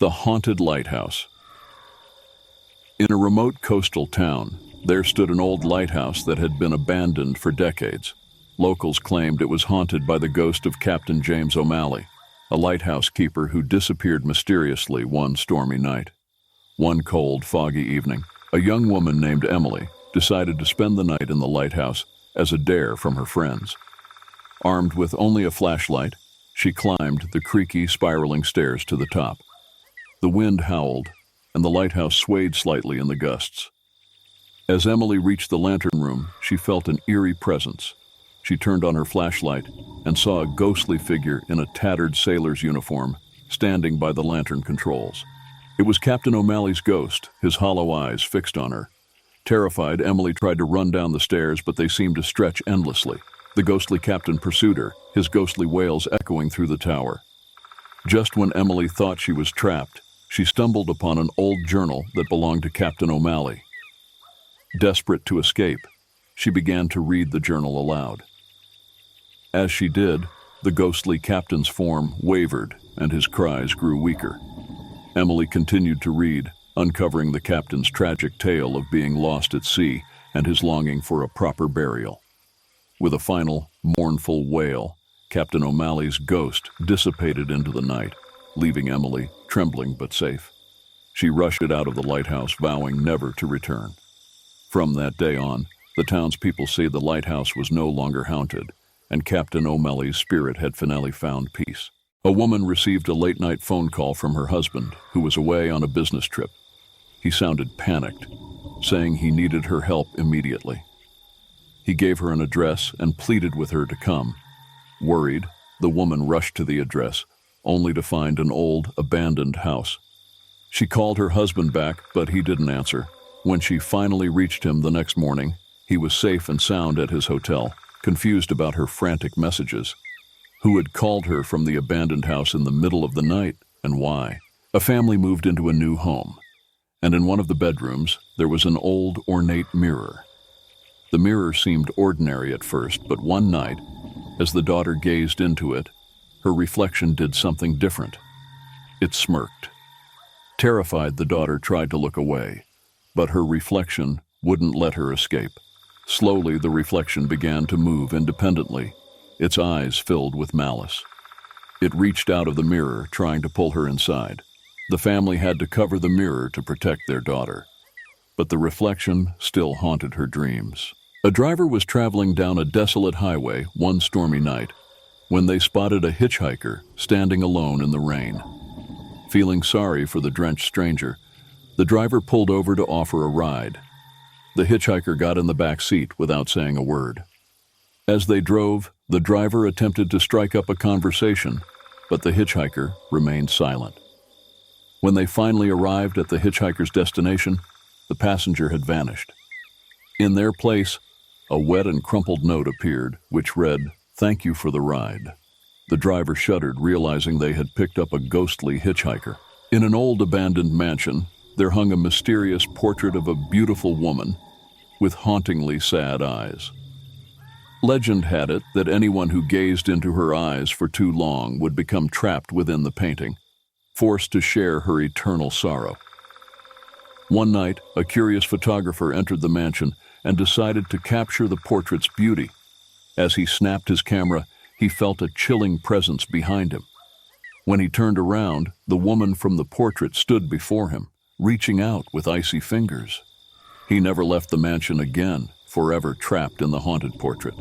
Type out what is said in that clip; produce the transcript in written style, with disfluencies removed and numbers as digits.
The Haunted Lighthouse. In a remote coastal town, there stood an old lighthouse that had been abandoned for decades. Locals claimed it was haunted by the ghost of Captain James O'Malley, a lighthouse keeper who disappeared mysteriously one stormy night. One cold, foggy evening, a young woman named Emily decided to spend the night in the lighthouse as a dare from her friends. Armed with only a flashlight, she climbed the creaky, spiraling stairs to the top. The wind howled, and the lighthouse swayed slightly in the gusts. As Emily reached the lantern room, she felt an eerie presence. She turned on her flashlight and saw a ghostly figure in a tattered sailor's uniform standing by the lantern controls. It was Captain O'Malley's ghost, his hollow eyes fixed on her. Terrified, Emily tried to run down the stairs, but they seemed to stretch endlessly. The ghostly captain pursued her, his ghostly wails echoing through the tower. Just when Emily thought she was trapped, she stumbled upon an old journal that belonged to Captain O'Malley. Desperate to escape, she began to read the journal aloud. As she did, the ghostly captain's form wavered and his cries grew weaker. Emily continued to read, uncovering the captain's tragic tale of being lost at sea and his longing for a proper burial. With a final, mournful wail, Captain O'Malley's ghost dissipated into the night, leaving Emily trembling but safe. She rushed out of the lighthouse, vowing never to return. From that day on, the townspeople say the lighthouse was no longer haunted, and Captain O'Malley's spirit had finally found peace. A woman received a late-night phone call from her husband, who was away on a business trip. He sounded panicked, saying he needed her help immediately. He gave her an address and pleaded with her to come. Worried, the woman rushed to the address, only to find an old, abandoned house. She called her husband back, but he didn't answer. When she finally reached him the next morning, he was safe and sound at his hotel, confused about her frantic messages. Who had called her from the abandoned house in the middle of the night, and why? A family moved into a new home, and in one of the bedrooms, there was an old, ornate mirror. The mirror seemed ordinary at first, but one night, as the daughter gazed into it, her reflection did something different. It smirked. Terrified, the daughter tried to look away, but her reflection wouldn't let her escape. Slowly, the reflection began to move independently, its eyes filled with malice. It reached out of the mirror, trying to pull her inside. The family had to cover the mirror to protect their daughter, but the reflection still haunted her dreams. A driver was traveling down a desolate highway one stormy night when they spotted a hitchhiker standing alone in the rain. Feeling sorry for the drenched stranger, the driver pulled over to offer a ride. The hitchhiker got in the back seat without saying a word. As they drove, the driver attempted to strike up a conversation, but the hitchhiker remained silent. When they finally arrived at the hitchhiker's destination, the passenger had vanished. In their place, a wet and crumpled note appeared, which read, "Thank you for the ride." The driver shuddered, realizing they had picked up a ghostly hitchhiker. In an old abandoned mansion, there hung a mysterious portrait of a beautiful woman with hauntingly sad eyes. Legend had it that anyone who gazed into her eyes for too long would become trapped within the painting, forced to share her eternal sorrow. One night, a curious photographer entered the mansion and decided to capture the portrait's beauty. As he snapped his camera, he felt a chilling presence behind him. When he turned around, the woman from the portrait stood before him, reaching out with icy fingers. He never left the mansion again, forever trapped in the haunted portrait.